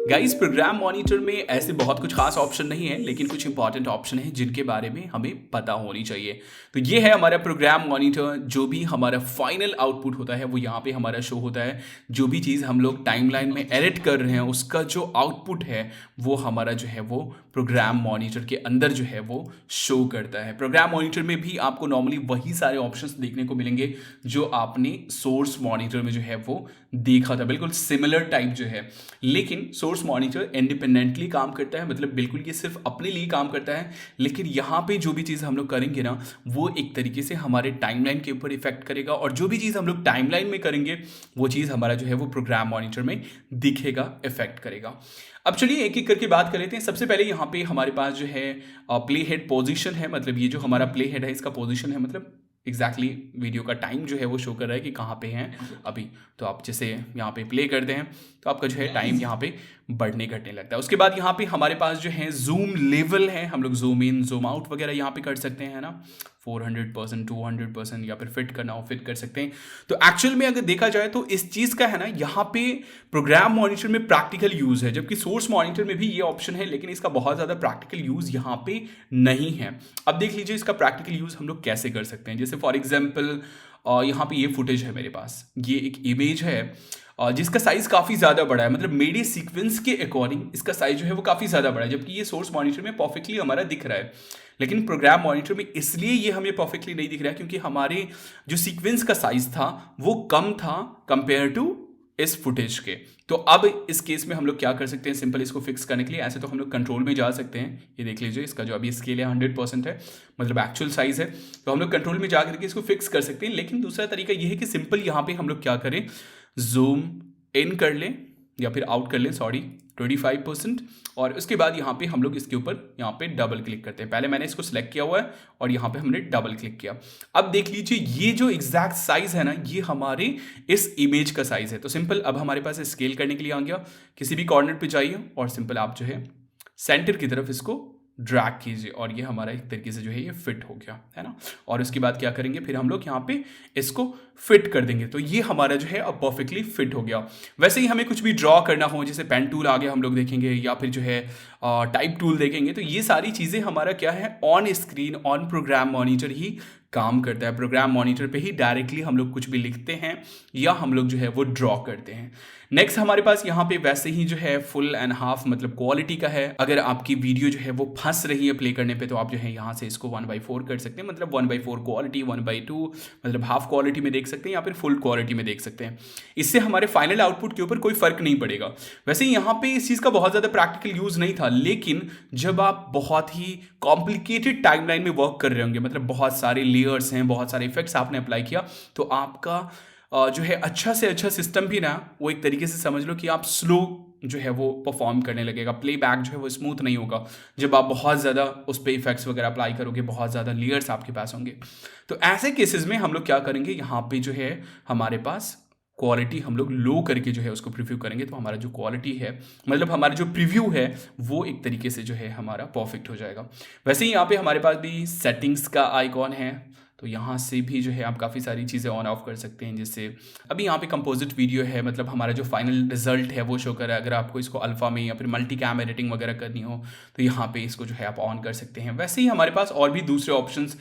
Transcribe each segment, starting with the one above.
Guys programme monitor में ऐसे बहुत कुछ खास ऑप्शन नहीं है, लेकिन कुछ इंपॉर्टेंट ऑप्शन है जिनके बारे में हमें पता होनी चाहिए। तो ये है हमारा प्रोग्राम मॉनिटर। जो भी हमारा फाइनल आउटपुट होता है वो यहाँ पे हमारा शो होता है। जो भी चीज़ हम लोग टाइमलाइन में एडिट कर रहे हैं उसका जो आउटपुट है वो हमारा जो है वो प्रोग्राम मॉनिटर के अंदर जो है वो शो करता है। प्रोग्राम मॉनिटर में भी आपको नॉर्मली वही सारे ऑप्शंस देखने को मिलेंगे जो आपने सोर्स मॉनिटर में जो है वो देखा था, बिल्कुल सिमिलर टाइप जो है। लेकिन सोर्स मॉनिटर इंडिपेंडेंटली काम करता है, मतलब बिल्कुल ये सिर्फ अपने लिए काम करता है। लेकिन यहाँ पे जो भी चीज़ हम लोग करेंगे ना वो एक तरीके से हमारे टाइमलाइन के ऊपर इफेक्ट करेगा, और जो भी चीज़ हम लोग टाइमलाइन में करेंगे वो चीज़ हमारा जो है वो प्रोग्राम मॉनिटर में दिखेगा, इफेक्ट करेगा। अब चलिए एक एक करके बात कर लेते हैं। सबसे पहले यहाँ पे हमारे पास जो है प्ले हेड पोजिशन है, मतलब ये जो हमारा प्ले हेड है इसका पोजिशन है, मतलब एग्जैक्टली वीडियो का टाइम जो है वो शो कर रहा है कि कहाँ पे हैं अभी। तो आप जैसे यहाँ पे प्ले करते हैं तो आपका जो है टाइम यहाँ पे बढ़ने घटने लगता है। उसके बाद यहाँ पे हमारे पास जो है जूम लेवल है, हम लोग जूम इन जूम आउट वगैरह यहाँ पे कर सकते हैं ना, 400%, 200%, या फिर फिट करना हो फिट कर सकते हैं। तो एक्चुअल में अगर देखा जाए तो इस चीज़ का है ना यहाँ पे प्रोग्राम मॉनिटर में प्रैक्टिकल यूज़ है, जबकि सोर्स मॉनिटर में भी ये ऑप्शन है, लेकिन इसका बहुत ज़्यादा प्रैक्टिकल यूज़ यहाँ पे नहीं है। अब देख लीजिए इसका प्रैक्टिकल यूज़ हम लोग कैसे कर सकते हैं। जैसे फॉर एग्जाम्पल यहाँ पे ये फुटेज है मेरे पास, ये एक इमेज है जिसका साइज काफ़ी ज़्यादा बड़ा है, मतलब मेरे सीक्वेंस के अकॉर्डिंग इसका साइज जो है वो काफ़ी ज़्यादा बड़ा है, जबकि ये सोर्स मॉनिटर में परफेक्टली हमारा दिख रहा है। लेकिन प्रोग्राम मॉनिटर में इसलिए ये हमें परफेक्टली नहीं दिख रहा है क्योंकि हमारे जो सीक्वेंस का साइज था वो कम था कंपेयर टू इस फुटेज के। तो अब इस केस में हम लोग क्या कर सकते हैं, सिंपल इसको फिक्स करने के लिए ऐसे तो हम लोग कंट्रोल में जा सकते हैं। ये देख लीजिए इसका जो अभी स्केल है 100% है, मतलब एक्चुअल साइज है। तो हम लोग कंट्रोल में जा करके इसको फिक्स कर सकते हैं। लेकिन दूसरा तरीका ये है कि सिंपल यहाँ पे हम लोग क्या करें, जूम इन कर लें या फिर आउट कर लें, सॉरी 25%, और उसके बाद यहाँ पे हम लोग इसके ऊपर यहाँ पे डबल क्लिक करते हैं। पहले मैंने इसको सिलेक्ट किया हुआ है और यहाँ पे हमने डबल क्लिक किया। अब देख लीजिए ये जो एग्जैक्ट साइज है ना ये हमारे इस इमेज का साइज है। तो सिंपल अब हमारे पास स्केल करने के लिए आ गया, किसी भी कॉर्नर पे जाइए और सिंपल आप जो है सेंटर की तरफ इसको ड्रैग कीजिए और ये हमारा एक तरीके से जो है ये फिट हो गया है ना। और उसके बाद क्या करेंगे, फिर हम लोग यहाँ पे इसको फिट कर देंगे, तो ये हमारा जो है अब परफेक्टली फिट हो गया। वैसे ही हमें कुछ भी ड्रॉ करना हो, जैसे पेन टूल आगे हम लोग देखेंगे या फिर जो है टाइप टूल देखेंगे, तो ये सारी चीज़ें हमारा क्या है on screen on program monitor ही काम करता है। प्रोग्राम मॉनिटर पे ही डायरेक्टली हम लोग कुछ भी लिखते हैं या हम लोग जो है वो ड्रॉ करते हैं। नेक्स्ट हमारे पास यहाँ पे वैसे ही जो है फुल एंड हाफ मतलब क्वालिटी का है। अगर आपकी वीडियो जो है वो फंस रही है प्ले करने पे तो आप जो है यहाँ से इसको 1/4 कर सकते हैं, मतलब 1/4 क्वालिटी, 1/2 मतलब हाफ क्वालिटी में देख सकते हैं या फिर फुल क्वालिटी में देख सकते हैं। इससे हमारे फाइनल आउटपुट के ऊपर कोई फर्क नहीं पड़ेगा। वैसे ही यहाँ पे इस चीज़ का बहुत ज़्यादा प्रैक्टिकल यूज़ नहीं था, लेकिन जब आप बहुत ही कॉम्प्लिकेटेड टाइमलाइन में वर्क कर रहे होंगे, मतलब बहुत सारे लेयर्स हैं, बहुत सारे इफेक्ट्स आपने अप्लाई किया, तो आपका जो है अच्छा से अच्छा सिस्टम भी ना वो एक तरीके से समझ लो कि आप स्लो जो है वो परफॉर्म करने लगेगा। प्लेबैक जो है वो स्मूथ नहीं होगा जब आप बहुत ज़्यादा उस पर इफेक्ट्स वगैरह अप्लाई करोगे, बहुत ज़्यादा लेयर्स आपके पास होंगे। तो ऐसे केसेस में हम लोग क्या करेंगे, यहाँ पे जो है हमारे पास क्वालिटी हम लोग लो करके जो है उसको प्रीव्यू करेंगे, तो हमारा जो क्वालिटी है मतलब हमारा जो प्रीव्यू है वो एक तरीके से जो है हमारा परफेक्ट हो जाएगा। वैसे ही यहाँ पे हमारे पास भी सेटिंग्स का आइकॉन है, तो यहाँ से भी जो है आप काफ़ी सारी चीज़ें ऑन ऑफ कर सकते हैं। जैसे अभी यहाँ पे कंपोजिट वीडियो है, मतलब हमारा जो फाइनल रिजल्ट है वो शो कर रहा है। अगर आपको इसको अल्फ़ा में या फिर मल्टी कैम एडिटिंग वगैरह करनी हो तो यहाँ पे इसको जो है आप ऑन कर सकते हैं। वैसे ही हमारे पास और भी दूसरे ऑप्शंस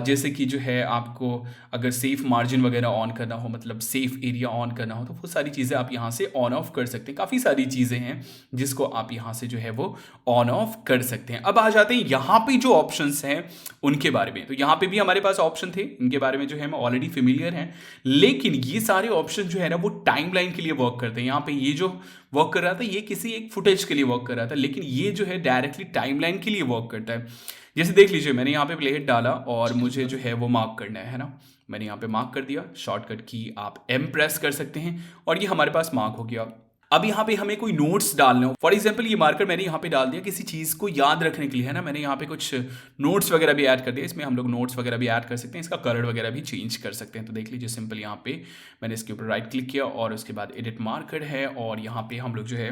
जैसे कि जो है आपको अगर सेफ मार्जिन वगैरह ऑन करना हो, मतलब सेफ एरिया ऑन करना हो, तो वो सारी चीज़ें आप यहाँ से ऑन ऑफ कर सकते हैं। काफ़ी सारी चीज़ें हैं जिसको आप यहाँ से जो है वो ऑन ऑफ कर सकते हैं। अब आ जाते हैं यहाँ पे जो ऑप्शंस हैं उनके बारे में। तो यहाँ पे भी हमारे पास ऑप्शन थे, इनके बारे में जो है हम ऑलरेडी फेमिलियर हैं, लेकिन ये सारे ऑप्शन जो है ना वो टाइमलाइन के लिए वर्क करते हैं। यहाँ पे ये जो वर्क कर रहा था ये किसी एक फुटेज के लिए वर्क कर रहा था, लेकिन ये जो है डायरेक्टली टाइमलाइन के लिए वर्क करता है। जैसे देख लीजिए मैंने यहाँ पे प्ले हेड डाला और मुझे जो है वो मार्क करना है ना, मैंने यहाँ पे मार्क कर दिया, शॉर्टकट की आप M प्रेस कर सकते हैं और ये हमारे पास मार्क हो गया। अब यहाँ पे हमें कोई नोट्स डालने हो, फॉर एग्जाम्पल ये मार्कर मैंने यहाँ पे डाल दिया किसी चीज़ को याद रखने के लिए है ना, मैंने यहाँ पे कुछ नोट्स वगैरह भी ऐड कर दिया। इसमें हम लोग नोट्स वगैरह भी ऐड कर सकते हैं, इसका कलर वगैरह भी चेंज कर सकते हैं। तो देख लीजिए सिंपल यहाँ पे मैंने इसके ऊपर राइट क्लिक किया और उसके बाद एडिट मार्कर है, और यहाँ पे हम लोग जो है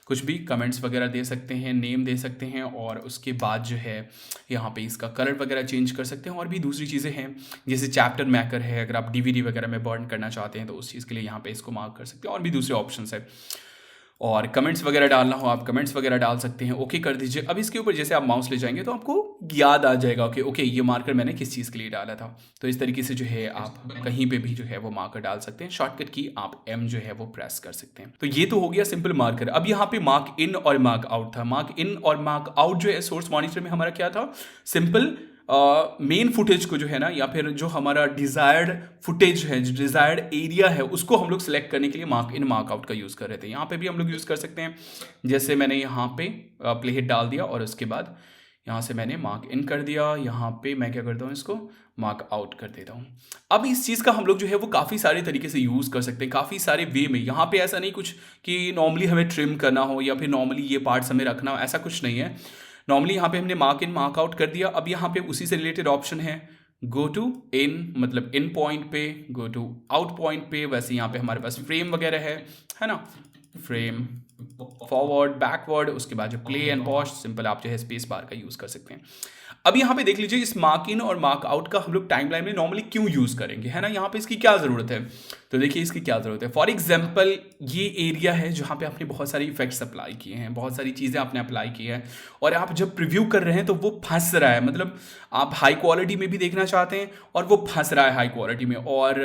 कुछ भी कमेंट्स वगैरह दे सकते हैं, नेम दे सकते हैं, और उसके बाद जो है यहाँ पे इसका कलर वगैरह चेंज कर सकते हैं। और भी दूसरी चीज़ें हैं जैसे चैप्टर मैकर है, अगर आप DVD वगैरह में बर्न करना चाहते हैं तो उस चीज़ के लिए यहाँ पे इसको मार्क कर सकते हैं। और भी दूसरे ऑप्शन है। और कमेंट्स वगैरह डालना हो आप कमेंट्स वगैरह डाल सकते हैं, ओके कर दीजिए। अब इसके ऊपर जैसे आप माउस ले जाएंगे तो आपको याद आ जाएगा ओके ओके ये मार्कर मैंने किस चीज़ के लिए डाला था। तो इस तरीके से जो है आप कहीं पे भी जो है वो मार्कर डाल सकते हैं। शॉर्टकट की आप एम जो है वो प्रेस कर सकते हैं। तो ये तो हो गया सिंपल मार्कर। अब यहाँ पे मार्क इन और मार्क आउट था। मार्क इन और मार्क आउट जो है सोर्स मॉनिटर में हमारा क्या था, सिंपल मेन फुटेज को जो है ना, या फिर जो हमारा डिजायर्ड फुटेज है, जो डिजायर्ड एरिया है, उसको हम लोग सेलेक्ट करने के लिए मार्क इन मार्क आउट का यूज़ कर रहे थे। यहाँ पे भी हम लोग यूज़ कर सकते हैं। जैसे मैंने यहाँ पे प्ले हिट डाल दिया और उसके बाद यहाँ से मैंने मार्क इन कर दिया। यहाँ पे मैं क्या करता हूँ, इसको मार्क आउट कर देता हूँ। अब इस चीज़ का हम लोग जो है वो काफ़ी सारे तरीके से यूज़ कर सकते हैं, काफ़ी सारे वे में। यहाँ पे ऐसा नहीं कुछ कि नॉर्मली हमें ट्रिम करना हो या फिर नॉर्मली ये पार्ट्स हमें रखना हो, ऐसा कुछ नहीं है। नॉर्मली यहाँ पे हमने मार्क इन मार्क आउट कर दिया। अब यहाँ पे उसी से रिलेटेड ऑप्शन है गो टू इन, मतलब इन पॉइंट पे, गो टू आउट पॉइंट पे। वैसे यहाँ पे हमारे पास फ्रेम वगैरह है ना, फ्रेम फॉरवर्ड बैकवर्ड, उसके बाद जो प्ले एंड पॉज, सिंपल आप जो है स्पेस बार का यूज़ कर सकते हैं। अब यहाँ पे देख लीजिए इस मार्क इन और मार्क आउट का हम लोग टाइमलाइन में नॉर्मली क्यों यूज़ करेंगे, है ना। यहाँ पे इसकी क्या ज़रूरत है, तो देखिए इसकी क्या ज़रूरत है। फॉर एग्जाम्पल ये एरिया है जहाँ पे आपने बहुत सारी इफेक्ट्स अप्लाई किए हैं, बहुत सारी चीज़ें आपने अप्लाई की है, और आप जब प्रिव्यू कर रहे हैं तो वो फंस रहा है। मतलब आप हाई क्वालिटी में भी देखना चाहते हैं और वो फंस रहा है हाई क्वालिटी में, और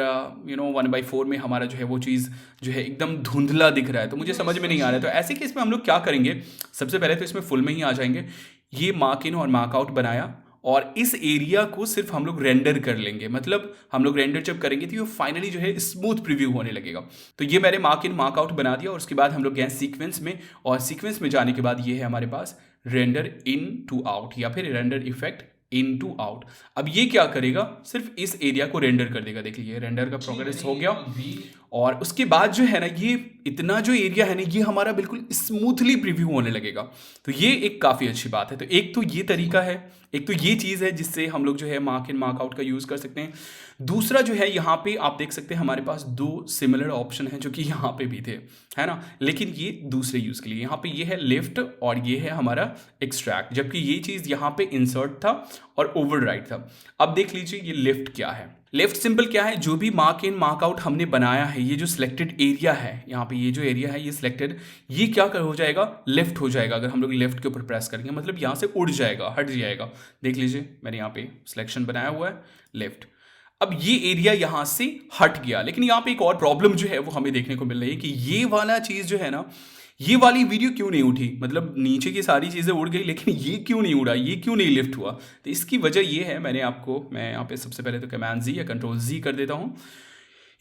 1/4 में हमारा जो है वो चीज़ जो है एकदम धुंधला दिख रहा है, तो मुझे समझ में नहीं आ रहा है। तो ऐसे केस में हम लोग क्या करेंगे, सबसे पहले तो इसमें फुल में ही आ जाएंगे। ये मार्क इन और मार्क आउट बनाया और इस एरिया को सिर्फ हम लोग रेंडर कर लेंगे। मतलब हम लोग रेंडर जब करेंगे तो ये फाइनली जो है स्मूथ प्रीव्यू होने लगेगा। तो ये मैंने मार्क इन मार्क आउट बना दिया और उसके बाद हम लोग गए सीक्वेंस में, और सीक्वेंस में जाने के बाद ये है हमारे पास रेंडर इन टू आउट या फिर render effect in to out. अब ये क्या करेगा, सिर्फ इस एरिया को रेंडर कर देगा। देखिए रेंडर का प्रोग्रेस हो गया, और उसके बाद जो है ना ये इतना जो एरिया है ना ये हमारा बिल्कुल स्मूथली प्रीव्यू होने लगेगा। तो ये एक काफ़ी अच्छी बात है। तो एक तो ये तरीका है, एक तो ये चीज़ है जिससे हम लोग जो है मार्क इन मार्क आउट का यूज़ कर सकते हैं। दूसरा जो है यहाँ पे आप देख सकते हैं हमारे पास दो सिमिलर ऑप्शन हैं जो कि यहाँ पे भी थे, है ना, लेकिन ये दूसरे यूज़ के लिए। यहाँ पे ये है लिफ्ट और ये है हमारा एक्सट्रैक्ट, जबकि ये चीज़ यहाँ पे इंसर्ट था और ओवरराइड था। अब देख लीजिए ये लिफ्ट क्या है। लेफ्ट सिंपल क्या है, जो भी मार्क इन मार्क आउट हमने बनाया है, ये जो सिलेक्टेड एरिया है, यहाँ पे ये जो एरिया है ये सिलेक्टेड, ये क्या कर हो जाएगा, लेफ्ट हो जाएगा। अगर हम लोग लेफ्ट के ऊपर प्रेस करेंगे मतलब यहाँ से उड़ जाएगा, हट जाएगा। देख लीजिए मैंने यहाँ पे सिलेक्शन बनाया हुआ है लेफ्ट। अब ये एरिया यहाँ से हट गया, लेकिन यहाँ पे एक और प्रॉब्लम जो है वो हमें देखने को मिल रही है कि ये वाला चीज़ जो है ना, ये वाली वीडियो क्यों नहीं उठी। मतलब नीचे की सारी चीज़ें उड़ गई लेकिन ये क्यों नहीं उड़ा, ये क्यों नहीं लिफ्ट हुआ। तो इसकी वजह ये है, मैं यहाँ पे सबसे पहले तो कमांड जी या कंट्रोल जी कर देता हूँ।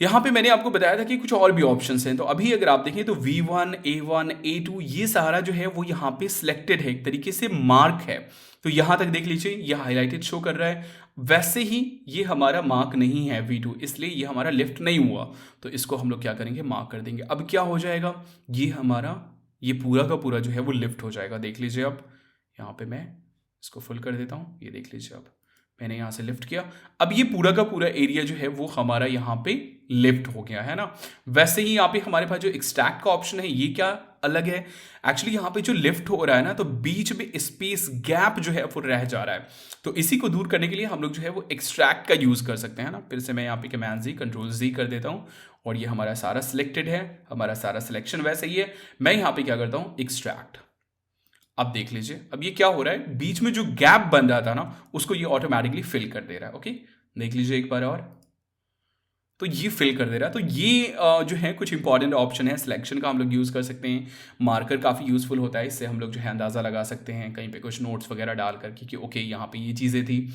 यहाँ पे मैंने आपको बताया था कि कुछ और भी ऑप्शंस हैं। तो अभी अगर आप देखें तो V1, A1, A2 ये सारा जो है वो यहाँ पे सिलेक्टेड है, एक तरीके से मार्क है। तो यहाँ तक देख लीजिए ये हाईलाइटेड शो कर रहा है। वैसे ही ये हमारा मार्क नहीं है V2, इसलिए ये हमारा लिफ्ट नहीं हुआ। तो इसको हम लोग क्या करेंगे, मार्क कर देंगे। अब क्या हो जाएगा, ये हमारा ये पूरा का पूरा जो है वो लिफ्ट हो जाएगा। देख लीजिए अब यहाँ पे मैं इसको फुल कर देता हूँ, ये देख लीजिए अब मैंने यहाँ से लिफ्ट किया। अब ये पूरा का पूरा एरिया जो है वो हमारा यहाँ पे लिफ्ट हो गया, है ना। वैसे ही यहाँ पे हमारे पास जो एक्सट्रैक्ट का ऑप्शन है ये क्या अलग है, एक्चुअली यहाँ पे जो लिफ्ट हो रहा है ना तो बीच में स्पेस गैप जो है वो रह जा रहा है। तो इसी को दूर करने के लिए हम लोग जो है वो एक्सट्रैक्ट का यूज़ कर सकते हैं ना। फिर से मैं यहाँ पे कमांड जी कंट्रोल जी कर देता हूँ और ये हमारा सारा सिलेक्टेड है, हमारा सारा सिलेक्शन वैसे ही है। मैं यहाँ पे क्या करता हूँ, एक्सट्रैक्ट। अब देख लीजिए अब ये क्या हो रहा है, बीच में जो गैप बन रहा था ना उसको ये ऑटोमेटिकली फिल कर दे रहा है। ओके देख लीजिए एक बार और, तो ये फिल कर दे रहा है। तो ये जो है कुछ इंपॉर्टेंट ऑप्शन है सिलेक्शन का, हम लोग यूज़ कर सकते हैं। मार्कर काफ़ी यूज़फुल होता है, इससे हम लोग जो है अंदाज़ा लगा सकते हैं कहीं पे कुछ नोट्स वगैरह डाल कर कि ओके यहाँ पे ये चीज़ें थी।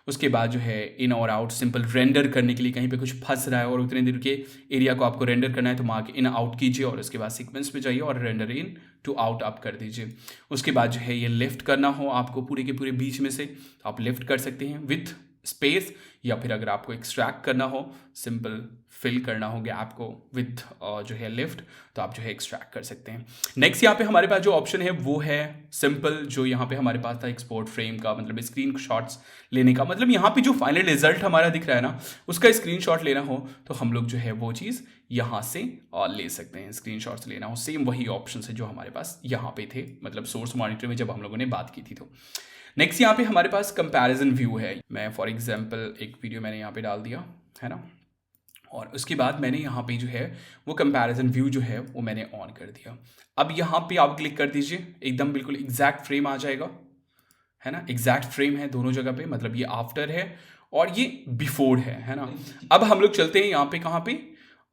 उसके बाद जो है इन और आउट सिंपल रेंडर करने के लिए, कहीं पे कुछ फंस रहा है और उतने देर के एरिया को आपको रेंडर करना है तो मार्क इन आउट कीजिए और उसके बाद सीक्वेंस में जाइए और रेंडर इन टू आउट आप कर दीजिए। उसके बाद जो है ये लिफ्ट करना हो आपको पूरे के पूरे बीच में से तो आप लिफ्ट कर सकते हैं विथ स्पेस, या फिर अगर आपको एक्सट्रैक्ट करना हो सिंपल फिल करना हो गैप को विथ जो है लिफ्ट, तो आप जो है एक्सट्रैक्ट कर सकते हैं। नेक्स्ट यहाँ पे हमारे पास जो ऑप्शन है वो है सिंपल, जो यहाँ पे हमारे पास था एक्सपोर्ट फ्रेम का, मतलब स्क्रीन शॉट्स लेने का। मतलब यहाँ पे जो फाइनल रिजल्ट हमारा दिख रहा है ना उसका स्क्रीन शॉट लेना हो तो हम लोग जो है वो चीज़ यहाँ से ले सकते हैं। स्क्रीन शॉट्स लेना हो सेम वही ऑप्शन है जो हमारे पास यहाँ पे थे, मतलब सोर्स मॉनिटर में जब हम लोगों ने बात की थी। तो नेक्स्ट यहाँ पे हमारे पास कंपैरिजन व्यू है। मैं फॉर एग्जांपल एक वीडियो मैंने यहाँ पे डाल दिया है ना, और उसके बाद मैंने यहाँ पे जो है वो कंपैरिजन व्यू जो है वो मैंने ऑन कर दिया। अब यहाँ पे आप क्लिक कर दीजिए, एकदम बिल्कुल एग्जैक्ट फ्रेम आ जाएगा, है ना। एग्जैक्ट फ्रेम है दोनों जगह पे, मतलब ये आफ्टर है और ये बिफोर है ना। अब हम लोग चलते हैं यहाँ पे, कहाँ पे,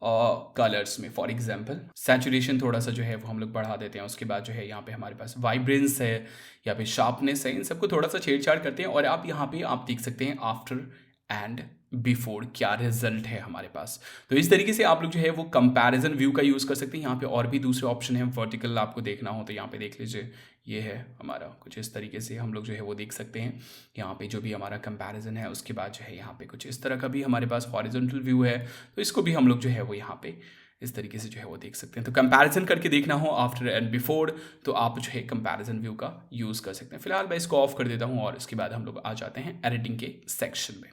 कलर्स में। फॉर एग्जांपल सैचुरेशन थोड़ा सा जो है वो हम लोग बढ़ा देते हैं। उसके बाद जो है यहाँ पे हमारे पास वाइब्रेंस है या फिर शार्पनेस है, इन सबको थोड़ा सा छेड़छाड़ करते हैं। और आप यहाँ पे आप देख सकते हैं आफ्टर एंड बिफोर क्या रिजल्ट है हमारे पास। तो इस तरीके से आप लोग जो है वो कंपैरिजन व्यू का यूज़ कर सकते हैं। यहाँ पे और भी दूसरे ऑप्शन है, वर्टिकल आपको देखना हो तो यहाँ पे देख लीजिए, ये है हमारा कुछ इस तरीके से हम लोग जो है वो देख सकते हैं। यहाँ पे जो भी हमारा कंपैरिजन है, उसके बाद जो है यहाँ पे कुछ इस तरह का भी हमारे पास हॉरिजॉन्टल व्यू है, तो इसको भी हम लोग जो है वो यहाँ पे इस तरीके से जो है वो देख सकते हैं। तो कंपैरिजन करके देखना हो आफ्टर एंड बिफोर, तो आप जो है कंपैरिजन व्यू का यूज़ कर सकते हैं। फिलहाल मैं इसको ऑफ कर देता हूँ और उसके बाद हम लोग आ जाते हैं एडिटिंग के सेक्शन में।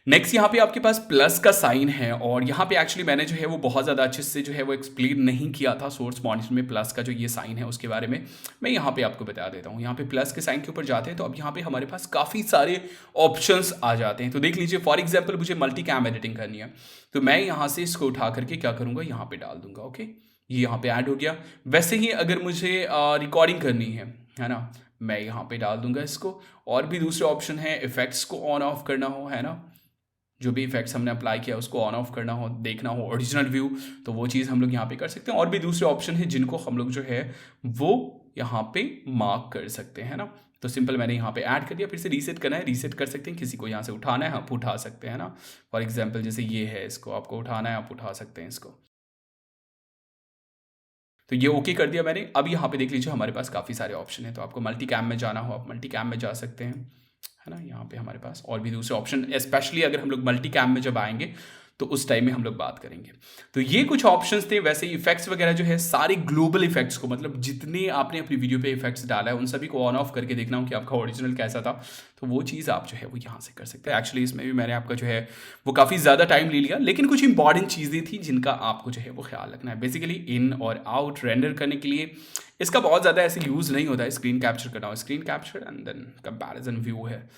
नेक्स्ट यहाँ पे आपके पास प्लस का साइन है, और यहाँ पे एक्चुअली मैंने जो है वो बहुत ज़्यादा अच्छे से जो है वो एक्सप्लेन नहीं किया था सोर्स मॉनिटर में प्लस का जो ये साइन है उसके बारे में। मैं यहाँ पे आपको बता देता हूँ। यहाँ पे प्लस के साइन के ऊपर जाते हैं तो अब यहाँ पे हमारे पास काफ़ी सारे ऑप्शंस आ जाते हैं। तो देख लीजिए, फॉर एग्जाम्पल मुझे मल्टी कैम एडिटिंग करनी है, तो मैं यहाँ से इसको उठा करके क्या करूँगा, यहाँ पे डाल दूंगा। ओके, ये यहाँ पे ऐड हो गया। वैसे ही अगर मुझे रिकॉर्डिंग करनी है ना, मैं यहाँ पे डाल दूंगा इसको। और भी दूसरे ऑप्शन है, इफेक्ट्स को ऑन ऑफ करना हो, है ना, जो भी इफेक्ट्स हमने अप्लाई किया उसको ऑन ऑफ करना हो, देखना हो ओरिजिनल व्यू, तो वो चीज़ हम लोग यहाँ पे कर सकते हैं। और भी दूसरे ऑप्शन हैं जिनको हम लोग जो है वो यहाँ पे मार्क कर सकते हैं ना। तो सिंपल मैंने यहाँ पे ऐड कर दिया, फिर से रीसेट करना है, रीसेट कर सकते हैं। किसी को यहाँ से उठाना है आप उठा सकते हैं ना। फॉर एग्जाम्पल जैसे ये है, इसको आपको उठाना है, आप उठा सकते हैं इसको। तो ये ओके कर दिया मैंने। अब यहाँ पे देख लीजिए हमारे पास काफ़ी सारे ऑप्शन है। तो आपको मल्टी कैम में जाना हो, आप मल्टी कैम में जा सकते हैं, है ना। यहाँ पे हमारे पास और भी दूसरे ऑप्शन, स्पेशली अगर हम लोग मल्टी कैम में जब आएंगे तो उस टाइम में हम लोग बात करेंगे। तो ये कुछ ऑप्शंस थे। वैसे इफेक्ट्स वगैरह जो है सारे ग्लोबल इफेक्ट्स को, मतलब जितने आपने अपनी वीडियो पे इफेक्ट्स डाला है उन सभी को ऑन ऑफ करके देखना हो कि आपका ओरिजिनल कैसा था, तो वो चीज़ आप जो है वो यहाँ से कर सकते हैं। एक्चुअली इसमें भी मैंने आपका जो है वो काफ़ी ज़्यादा टाइम ले लिया, लेकिन कुछ इंपॉर्टेंट चीज़ें थी जिनका आपको जो है वो ख्याल रखना है। बेसिकली इन और आउट रेंडर करने के लिए इसका बहुत ज़्यादा ऐसे यूज़ नहीं होता है। स्क्रीन कैप्चर करना हो, screen capture and then comparison view है,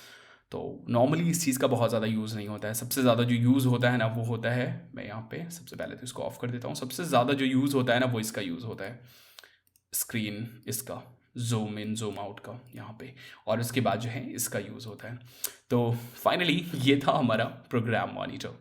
तो नॉर्मली इस चीज़ का बहुत ज़्यादा यूज़ नहीं होता है। सबसे ज़्यादा जो यूज़ होता है ना वो होता है, मैं यहाँ पे सबसे पहले तो इसको ऑफ कर देता हूँ। सबसे ज़्यादा जो यूज़ होता है ना वो इसका यूज़ होता है, स्क्रीन इसका जूम इन जूम आउट का यहाँ पे, और उसके बाद जो है इसका यूज़ होता है। तो फाइनली ये था हमारा प्रोग्राम मॉनिटर।